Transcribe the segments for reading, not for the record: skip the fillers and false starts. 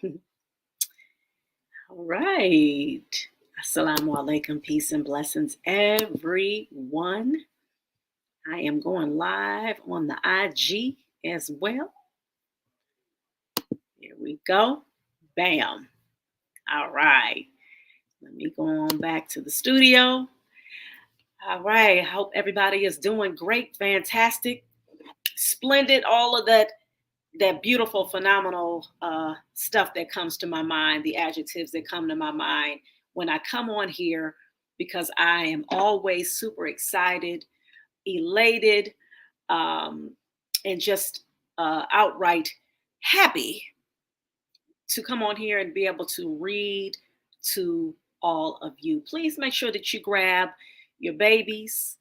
All right. Assalamu alaikum, peace and blessings, everyone. I am going live on the IG as well. Here we go. Bam. All right. Let me go on back to the studio. All right. I hope everybody is doing great, fantastic, splendid, all of that beautiful, phenomenal stuff that comes to my mind, the adjectives that come to my mind when I come on here, because I am always super excited, elated, and just outright happy to come on here and be able to read to all of you. Please make sure that you grab your babies,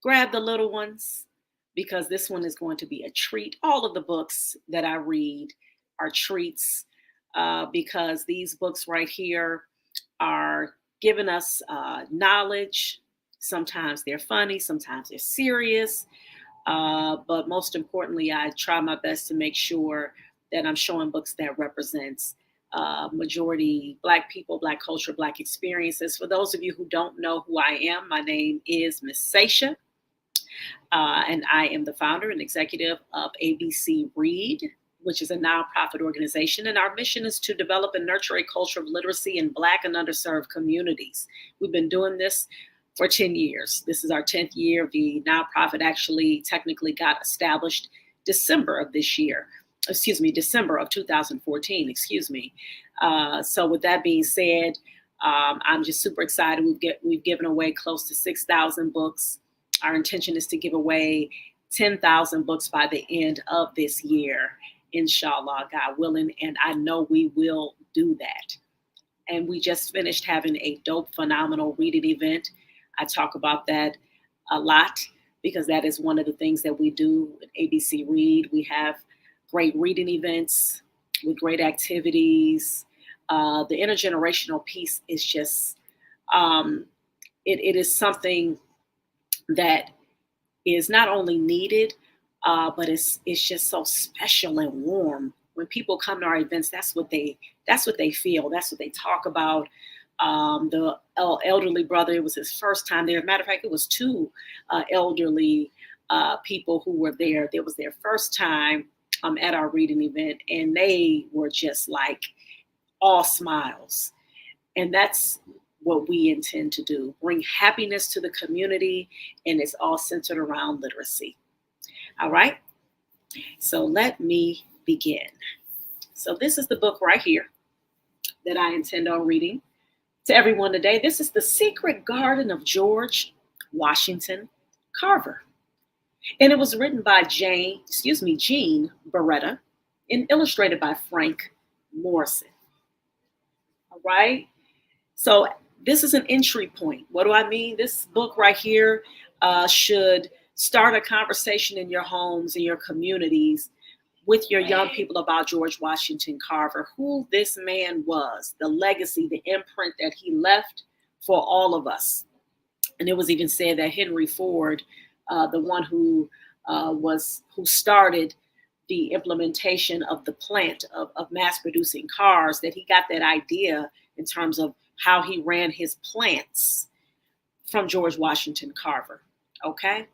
grab the little ones, because this one is going to be a treat. All of the books that I read are treats because these books right here are giving us knowledge. Sometimes they're funny, sometimes they're serious. But most importantly, I try my best to make sure that I'm showing books that represents majority Black people, Black culture, Black experiences. For those of you who don't know who I am, my name is Miss Sasha, and I am the founder and executive of ABC Read, which is a nonprofit organization. And our mission is to develop and nurture a culture of literacy in Black and underserved communities. We've been doing this for 10 years. This is our 10th year. The nonprofit actually technically got established December of this year. December of 2014, So with that being said, I'm just super excited. We've given away close to 6,000 books. Our intention is to give away 10,000 books by the end of this year, inshallah, God willing, and I know we will do that. And we just finished having a dope, phenomenal reading event. I talk about that a lot because that is one of the things that we do at ABC Read. We have great reading events with great activities. The intergenerational piece is just, it is something that is not only needed, but it's just so special and warm. When people come to our events, that's what they feel. That's what they talk about. The elderly brother, it was his first time there. As a matter of fact, it was two elderly people who were there. It was their first time at our reading event, and they were just like all smiles. And that's what we intend to do, bring happiness to the community, and it's all centered around literacy. All right, so let me begin. So this is the book right here that I intend on reading to everyone today. This is The Secret Garden of George Washington Carver. And it was written by Jean Barretta and illustrated by Frank Morrison. All right. So this is an entry point. What do I mean? This book right here should start a conversation in your homes, in your communities, with your young people about George Washington Carver, who this man was, the legacy, the imprint that he left for all of us. And it was even said that Henry Ford, the one who started the implementation of the plant of mass producing cars, that he got that idea in terms of how he ran his plants from George Washington Carver. Okay.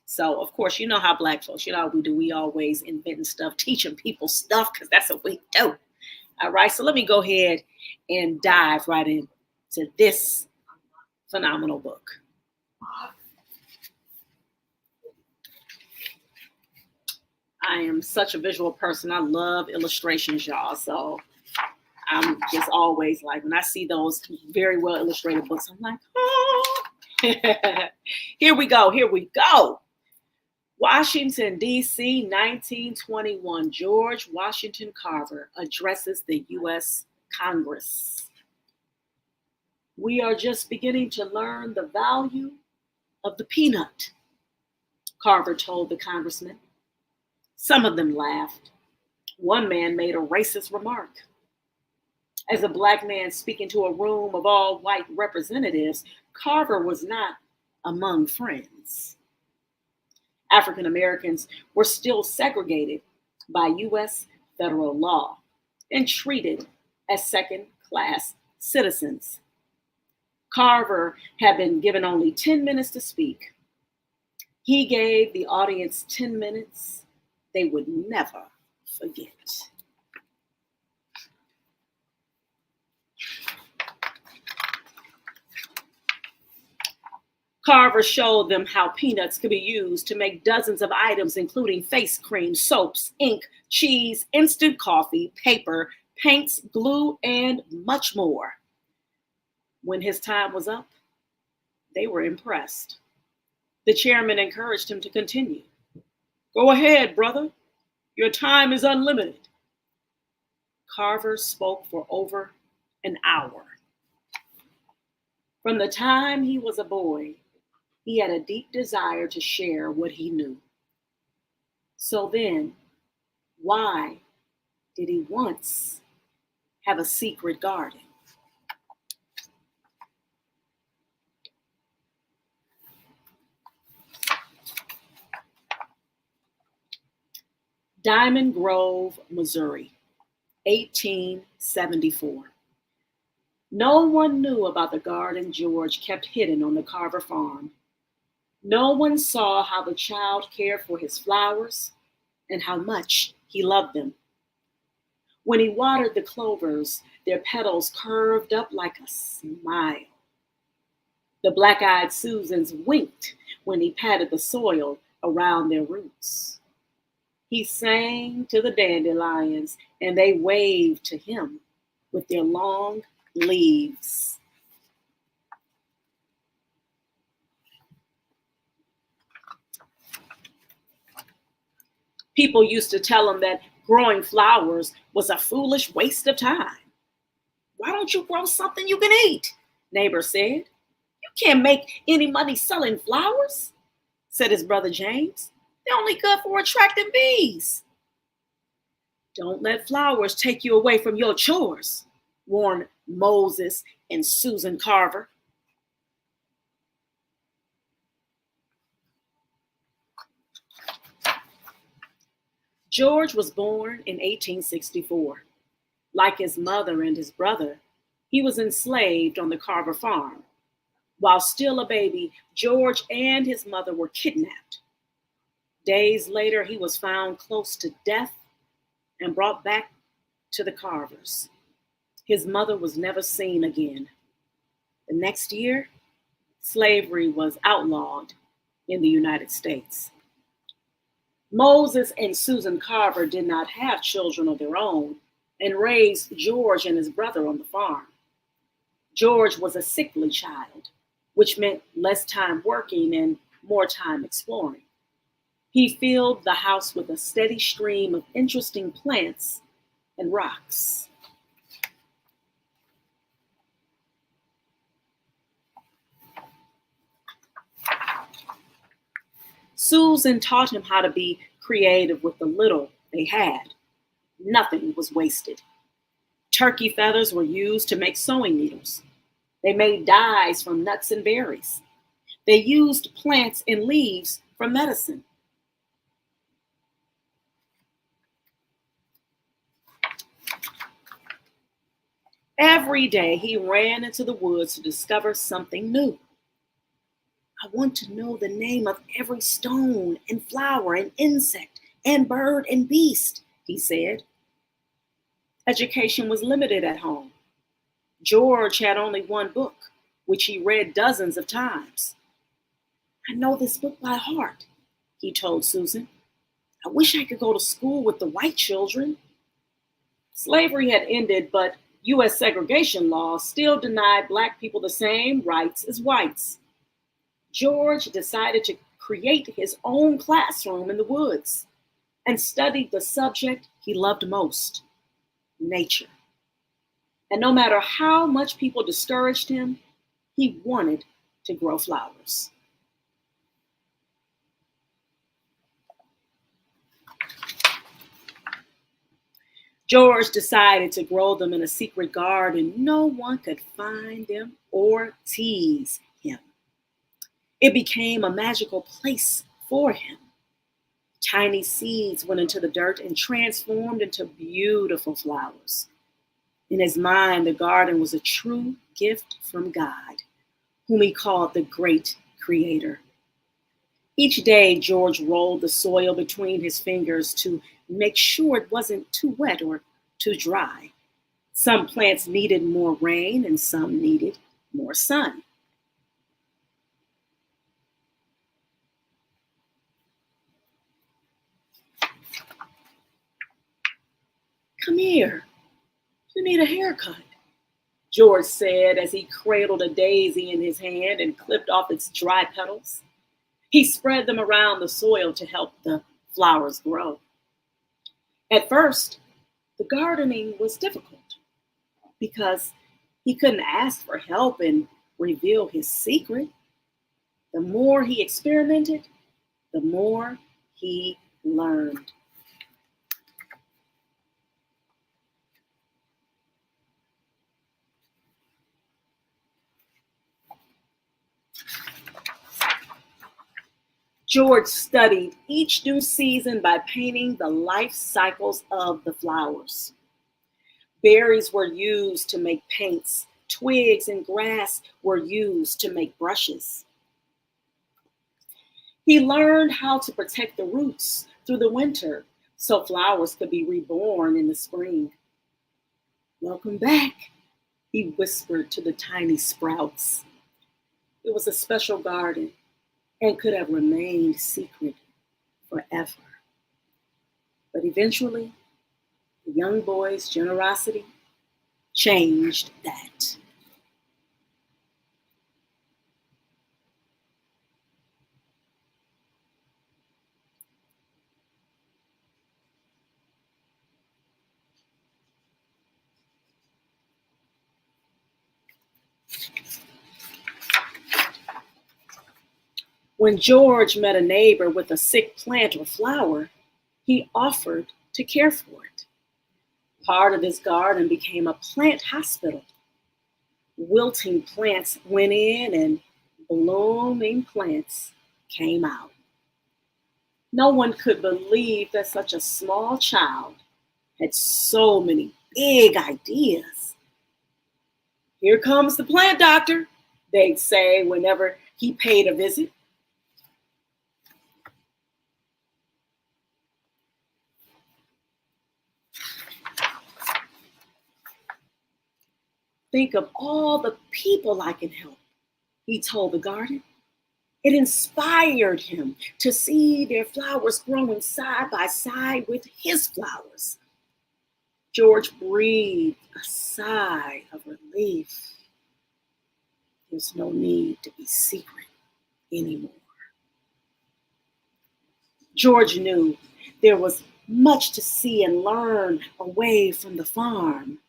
So, of course, you know how Black folks, you know how we do. We always inventing stuff, teaching people stuff, because that's what we do. All right. So let me go ahead and dive right into this phenomenal book. I am such a visual person. I love illustrations, y'all. So I'm just always like, when I see those very well illustrated books, I'm like, oh, here we go. Washington, D.C., 1921. George Washington Carver addresses the U.S. Congress. We are just beginning to learn the value of the peanut, Carver told the congressman. Some of them laughed. One man made a racist remark. As a Black man speaking to a room of all white representatives, Carver was not among friends. African Americans were still segregated by U.S. federal law. and treated as second-class citizens. Carver had been given only 10 minutes to speak. He gave the audience 10 minutes they would never forget. Carver showed them how peanuts could be used to make dozens of items, including face cream, soaps, ink, cheese, instant coffee, paper, paints, glue, and much more. When his time was up, they were impressed. The chairman encouraged him to continue. Go ahead, brother. Your time is unlimited. Carver spoke for over an hour. From the time he was a boy, he had a deep desire to share what he knew. So then, why did he once have a secret garden? Diamond Grove, Missouri, 1874. No one knew about the garden George kept hidden on the Carver farm. No one saw how the child cared for his flowers and how much he loved them. When he watered the clovers, their petals curved up like a smile. The black-eyed Susans winked when he patted the soil around their roots. He sang to the dandelions, and they waved to him with their long leaves. People used to tell him that growing flowers was a foolish waste of time. Why don't you grow something you can eat? Neighbors said. You can't make any money selling flowers, said his brother James. They're only good for attracting bees. Don't let flowers take you away from your chores, warned Moses and Susan Carver. George was born in 1864. Like his mother and his brother, he was enslaved on the Carver farm. While still a baby, George and his mother were kidnapped. Days later, he was found close to death and brought back to the Carvers. His mother was never seen again. The next year, slavery was outlawed in the United States. Moses and Susan Carver did not have children of their own and raised George and his brother on the farm. George was a sickly child, which meant less time working and more time exploring. He filled the house with a steady stream of interesting plants and rocks. Susan taught him how to be creative with the little they had. Nothing was wasted. Turkey feathers were used to make sewing needles. They made dyes from nuts and berries. They used plants and leaves for medicine. Every day he ran into the woods to discover something new. I want to know the name of every stone and flower and insect and bird and beast, he said. Education was limited at home. George had only one book, which he read dozens of times. I know this book by heart, he told Susan. I wish I could go to school with the white children. Slavery had ended, but U.S. segregation laws still denied Black people the same rights as whites. George decided to create his own classroom in the woods and studied the subject he loved most, nature. And no matter how much people discouraged him, he wanted to grow flowers. George decided to grow them in a secret garden. No one could find them or tease him. It became a magical place for him. Tiny seeds went into the dirt and transformed into beautiful flowers. In his mind, the garden was a true gift from God, whom he called the great creator. Each day, George rolled the soil between his fingers to make sure it wasn't too wet or too dry. Some plants needed more rain and some needed more sun. Come here, you need a haircut, George said as he cradled a daisy in his hand and clipped off its dry petals. He spread them around the soil to help the flowers grow. At first, the gardening was difficult because he couldn't ask for help and reveal his secret. The more he experimented, the more he learned. George studied each new season by painting the life cycles of the flowers. Berries were used to make paints, twigs and grass were used to make brushes. He learned how to protect the roots through the winter so flowers could be reborn in the spring. Welcome back, he whispered to the tiny sprouts. It was a special garden and could have remained secret forever. But eventually, the young boy's generosity changed that. When George met a neighbor with a sick plant or flower, he offered to care for it. Part of his garden became a plant hospital. Wilting plants went in and blooming plants came out. No one could believe that such a small child had so many big ideas. Here comes the plant doctor, they'd say whenever he paid a visit. Think of all the people I can help, he told the garden. It inspired him to see their flowers growing side by side with his flowers. George breathed a sigh of relief. There's no need to be secret anymore. George knew there was much to see and learn away from the farm.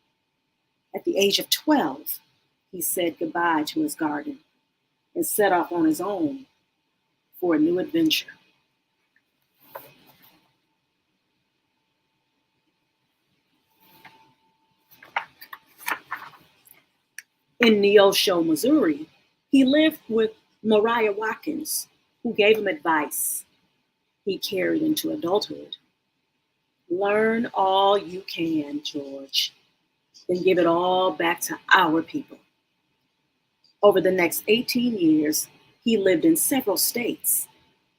At the age of 12, he said goodbye to his garden and set off on his own for a new adventure. In Neosho, Missouri, he lived with Mariah Watkins, who gave him advice he carried into adulthood. Learn all you can, George, then give it all back to our people. Over the next 18 years, he lived in several states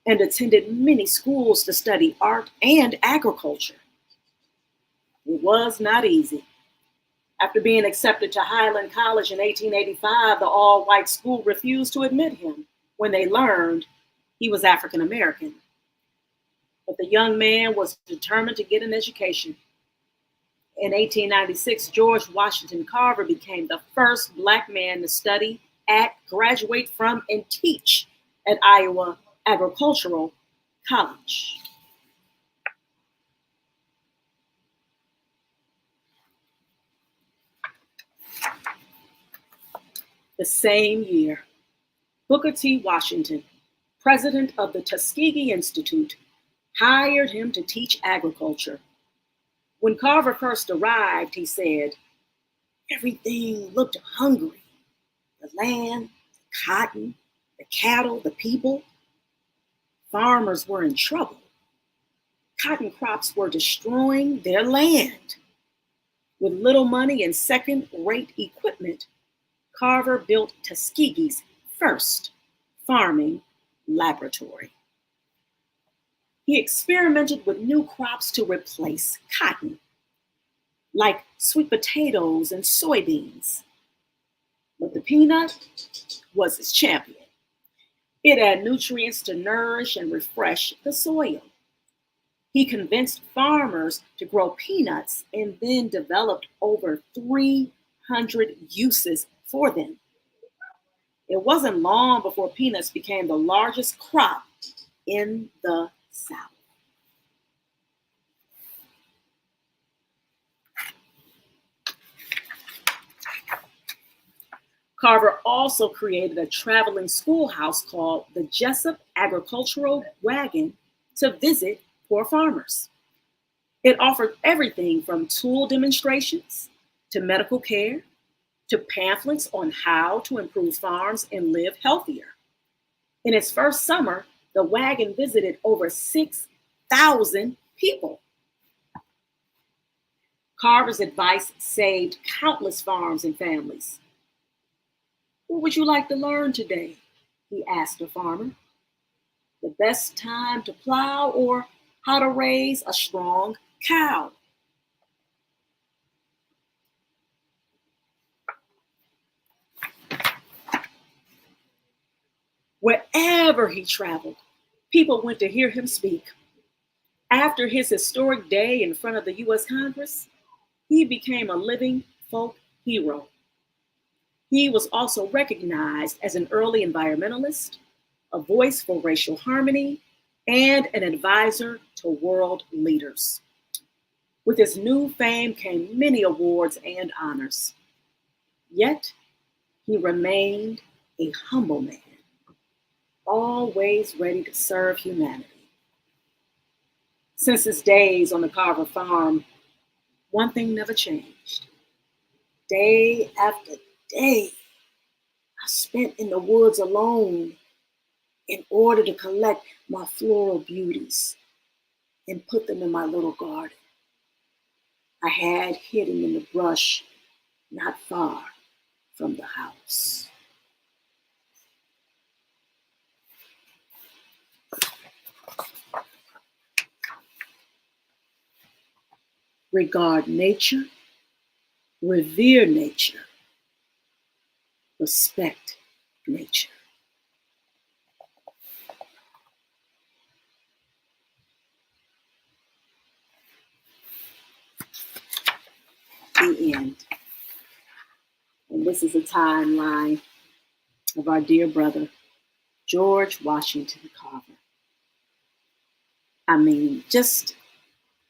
and attended many schools to study art and agriculture. It was not easy. After being accepted to Highland College in 1885, the all-white school refused to admit him when they learned he was African American. But the young man was determined to get an education. In 1896, George Washington Carver became the first Black man to study at, graduate from, and teach at Iowa Agricultural College. The same year, Booker T. Washington, president of the Tuskegee Institute, hired him to teach agriculture. When Carver first arrived, he said, everything looked hungry. The land, the cotton, the cattle, the people. Farmers were in trouble. Cotton crops were destroying their land. With little money and second-rate equipment, Carver built Tuskegee's first farming laboratory. He experimented with new crops to replace cotton, like sweet potatoes and soybeans. But the peanut was his champion. It had nutrients to nourish and refresh the soil. He convinced farmers to grow peanuts and then developed over 300 uses for them. It wasn't long before peanuts became the largest crop in the South. Carver also created a traveling schoolhouse called the Jessup Agricultural Wagon to visit poor farmers. It offered everything from tool demonstrations to medical care to pamphlets on how to improve farms and live healthier. In its first summer, the wagon visited over 6,000 people. Carver's advice saved countless farms and families. What would you like to learn today? He asked a farmer. The best time to plow or how to raise a strong cow? Wherever he traveled, people went to hear him speak. After his historic day in front of the U.S. Congress, he became a living folk hero. He was also recognized as an early environmentalist, a voice for racial harmony, and an advisor to world leaders. With his new fame came many awards and honors. Yet, he remained a humble man, always ready to serve humanity. Since his days on the Carver farm, one thing never changed. Day after day, I spent in the woods alone in order to collect my floral beauties and put them in my little garden I had hidden in the brush not far from the house. Regard nature, revere nature, respect nature. The end. And this is a timeline of our dear brother, George Washington Carver. I mean, just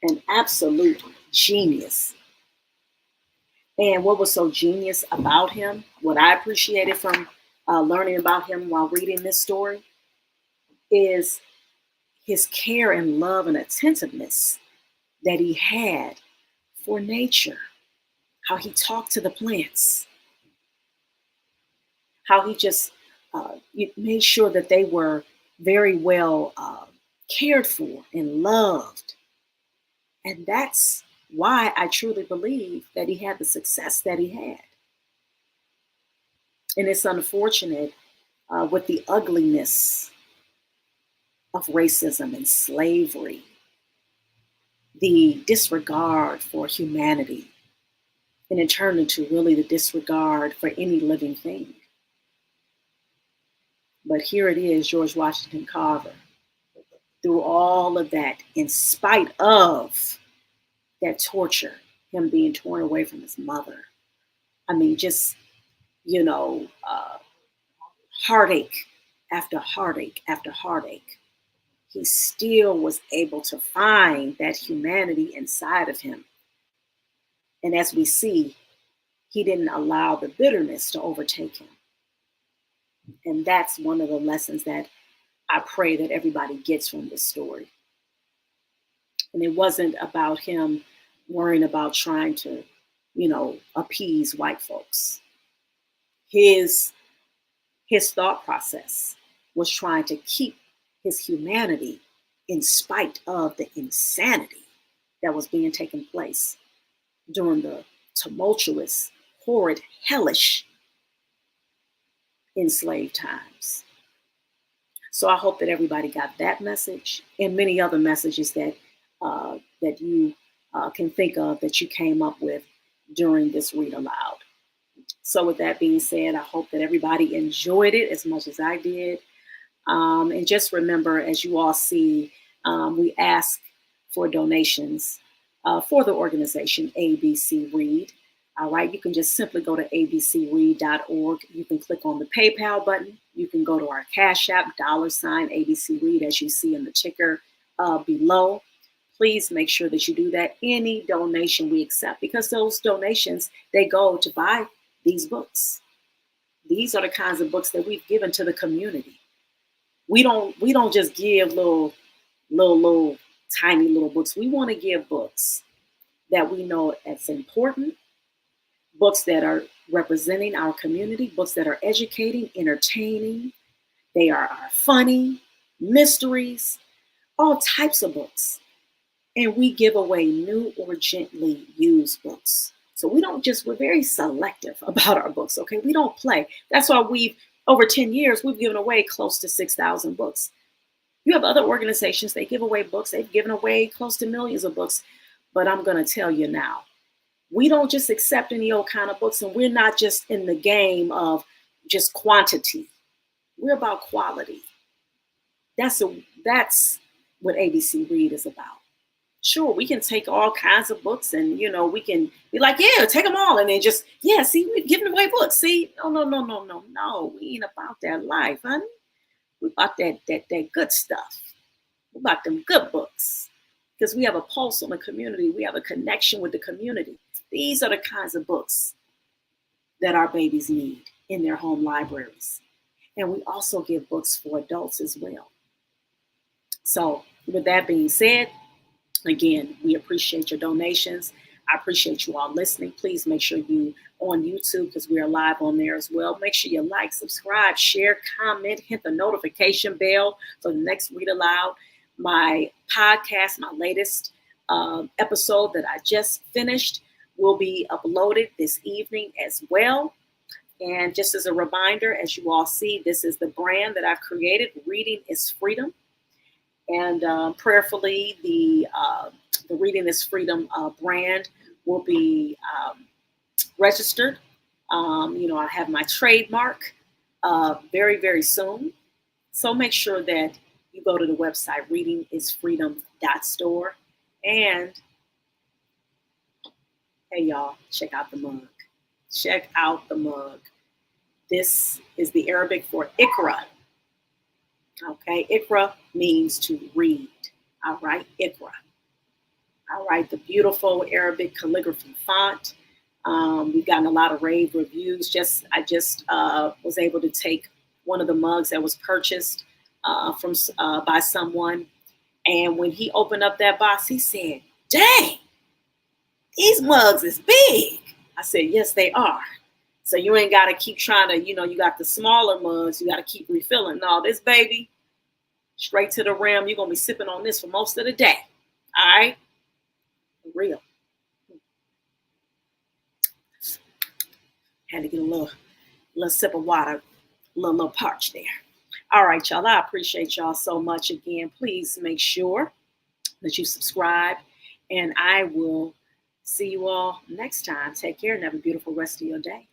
an absolute genius. And what was so genius about him, what I appreciated from learning about him while reading this story, is his care and love and attentiveness that he had for nature, how he talked to the plants, how he just made sure that they were very well cared for and loved. And that's why I truly believe that he had the success that he had. And it's unfortunate with the ugliness of racism and slavery, the disregard for humanity, and it turned into really the disregard for any living thing. But here it is, George Washington Carver, through all of that, in spite of that torture, him being torn away from his mother. I mean, just, heartache after heartache after heartache. He still was able to find that humanity inside of him. And as we see, he didn't allow the bitterness to overtake him. And that's one of the lessons that I pray that everybody gets from this story. And it wasn't about him worrying about trying to, appease white folks. His thought process was trying to keep his humanity in spite of the insanity that was being taken place during the tumultuous, horrid, hellish enslaved times. So I hope that everybody got that message and many other messages that that you can think of that you came up with during this read aloud. So with that being said, I hope that everybody enjoyed it as much as I did. And just remember, as you all see, we ask for donations for the organization ABC Read. All right, you can just simply go to abcread.org. You can click on the PayPal button. You can go to our Cash App, $ABC Read, as you see in the ticker below. Please make sure that you do that. Any donation we accept, because those donations, they go to buy these books. These are the kinds of books that we've given to the community. We don't just give little tiny little books. We want to give books that we know that's important, books that are representing our community, books that are educating, entertaining. They are funny, mysteries, all types of books. And we give away new or gently used books. So we're very selective about our books, okay? We don't play. That's why over 10 years, we've given away close to 6,000 books. You have other organizations, they give away books. They've given away close to millions of books. But I'm going to tell you now, we don't just accept any old kind of books, and we're not just in the game of just quantity. We're about quality. That's what ABC Read is about. Sure, we can take all kinds of books and, we can be like, yeah, take them all. And then just, yeah, see, we're giving away books. See, no. We ain't about that life, honey. We about that good stuff. We about them good books. Because we have a pulse on the community. We have a connection with the community. These are the kinds of books that our babies need in their home libraries. And we also give books for adults as well. So with that being said, again, we appreciate your donations. I appreciate you all listening. Please make sure you on YouTube, because we are live on there as well. Make sure you like, subscribe, share, comment, hit the notification bell for the next Read Aloud. My podcast, my latest episode that I just finished will be uploaded this evening as well. And just as a reminder, as you all see, this is the brand that I've created. Reading is Freedom. And prayerfully, the Reading is Freedom brand will be registered. I have my trademark very, very soon. So make sure that you go to the website, readingisfreedom.store. And hey, y'all, check out the mug. Check out the mug. This is the Arabic for Iqra. Okay, Iqra means to read. All right, Iqra. All right, the beautiful Arabic calligraphy font. We've gotten a lot of rave reviews. I just was able to take one of the mugs that was purchased by someone, and when he opened up that box, he said, "Dang, these mugs is big." I said, "Yes, they are." So you ain't got to keep trying to, you got the smaller mugs. You got to keep refilling. No, this baby, straight to the rim. You're going to be sipping on this for most of the day. All right? For real. Had to get a little sip of water, a little parched there. All right, y'all. I appreciate y'all so much again. Please make sure that you subscribe, and I will see you all next time. Take care and have a beautiful rest of your day.